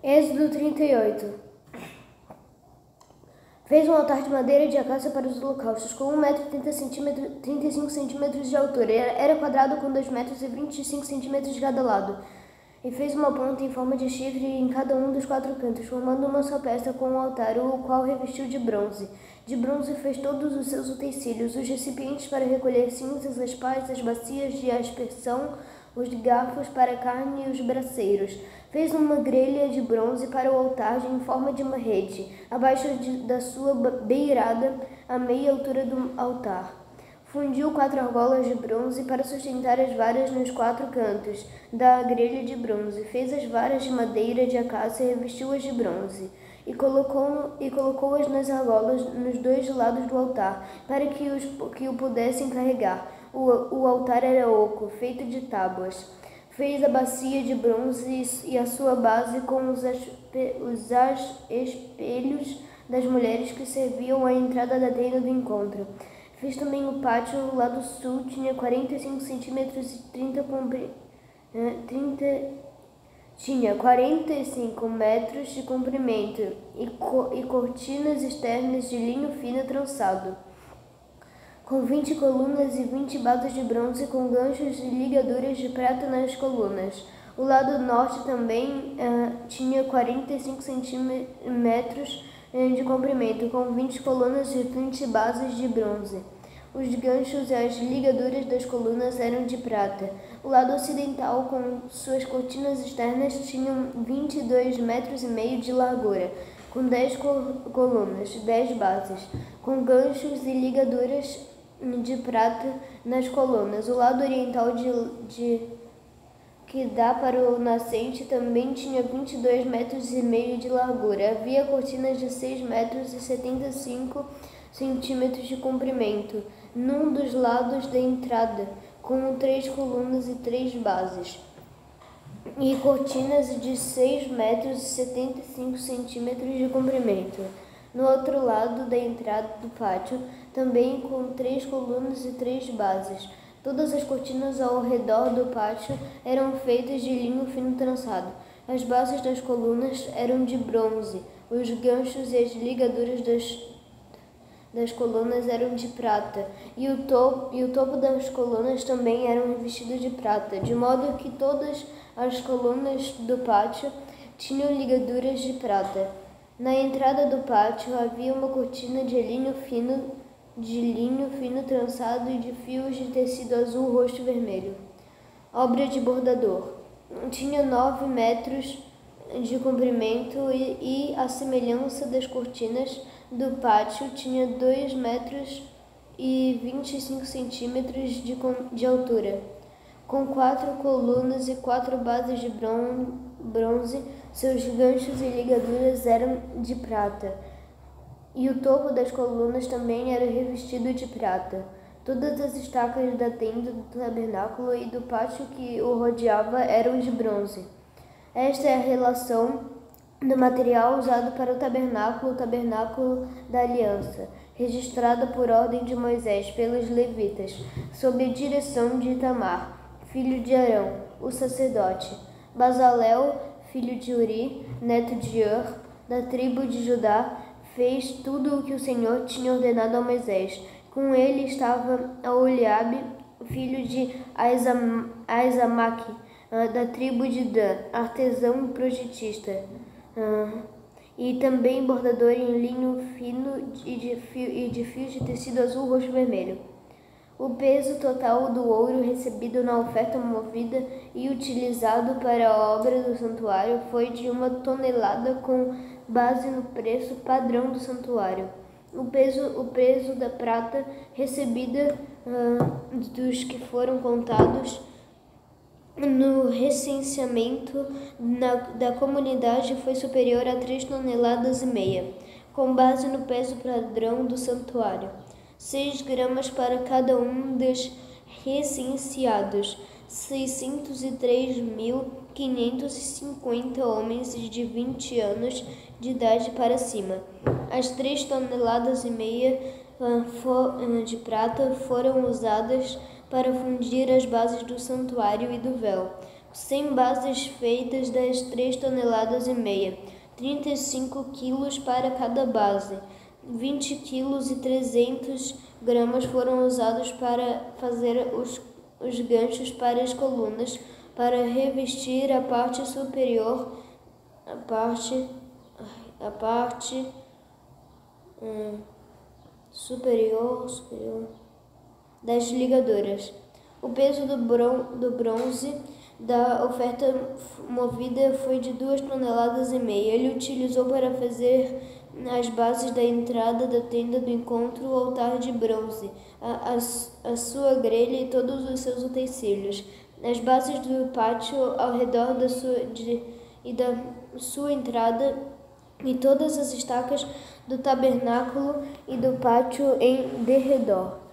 Êxodo 38. Fez um altar de madeira de acácia para os holocaustos, com 1,35 m de altura. Era quadrado com 2,25 m de cada lado. E fez uma ponta em forma de chifre em cada um dos 4 cantos, formando uma só peça com o altar, o qual revestiu de bronze. De bronze fez todos os seus utensílios, os recipientes para recolher cinzas, as pás, as bacias de aspersão, os garfos para a carne e os braceiros. Fez uma grelha de bronze para o altar em forma de uma rede, abaixo da sua beirada, à meia altura do altar. Fundiu 4 argolas de bronze para sustentar as varas nos 4 cantos da grelha de bronze. Fez as varas de madeira de acácia e revestiu-as de bronze. E colocou-as nas argolas nos 2 lados do altar, para que o pudessem carregar. O altar era oco, feito de tábuas. Fez a bacia de bronze e a sua base com os espelhos das mulheres que serviam à entrada da tenda do encontro. Fez também o pátio. O lado sul tinha 45 centímetros tinha 45 metros de comprimento e cortinas externas de linho fino trançado, com 20 colunas e 20 bases de bronze com ganchos e ligaduras de prata nas colunas. O lado norte também tinha 45 centímetros de comprimento, com 20 colunas e 20 bases de bronze. Os ganchos e as ligaduras das colunas eram de prata. O lado ocidental, com suas cortinas externas, tinha 22,5 metros de largura, com 10 colunas, 10 bases, com ganchos e ligaduras de prata nas colunas. O lado oriental que dá para o nascente também tinha 22,5 metros de largura. Havia cortinas de 6,75 metros de comprimento num dos lados da entrada, com 3 colunas e 3 bases, e cortinas de 6,75 metros de comprimento no outro lado da entrada do pátio, também com 3 colunas e 3 bases. Todas as cortinas ao redor do pátio eram feitas de linho fino trançado. As bases das colunas eram de bronze. Os ganchos e as ligaduras das colunas eram de prata, e o topo das colunas também eram revestidos de prata, de modo que todas as colunas do pátio tinham ligaduras de prata. Na entrada do pátio havia uma cortina de linho fino trançado e de fios de tecido azul, roxo e vermelho. Obra de bordador. Tinha 9 metros de comprimento e a semelhança das cortinas do pátio tinha 2 metros e 25 centímetros de altura. Com 4 colunas e 4 bases de bronze, seus ganchos e ligaduras eram de prata, e o topo das colunas também era revestido de prata. Todas as estacas da tenda do tabernáculo e do pátio que o rodeava eram de bronze. Esta é a relação do material usado para o tabernáculo da aliança, registrada por ordem de Moisés pelos levitas, sob a direção de Itamar, filho de Arão, o sacerdote. Bazalel, filho de Uri, neto de Ur, da tribo de Judá, fez tudo o que o Senhor tinha ordenado a Moisés. Com ele estava Oliabe, filho de Aizamaque, da tribo de Dan, artesão e projetista, e também bordador em linho fino e de fios de tecido azul, roxo e vermelho. O peso total do ouro recebido na oferta movida e utilizado para a obra do santuário foi de 1 tonelada, com base no preço padrão do santuário. O peso da prata recebida dos que foram contados no recenseamento da comunidade foi superior a 3,5 toneladas, com base no peso padrão do santuário. 6 gramas para cada um dos recenseados. 603.550 homens de 20 anos de idade para cima. As 3,5 toneladas de prata foram usadas para fundir as bases do santuário e do véu, 100 bases feitas das 3,5 toneladas, 35 quilos para cada base. 20 quilos e 300 gramas foram usados para fazer os ganchos para as colunas, para revestir a parte superior, a parte superior das ligaduras. O peso do bronze da oferta movida foi de 2,5 toneladas. Ele utilizou para fazer as bases da entrada da tenda do encontro, o altar de bronze, a sua grelha e todos os seus utensílios, as bases do pátio ao redor da sua entrada e todas as estacas do tabernáculo e do pátio em derredor.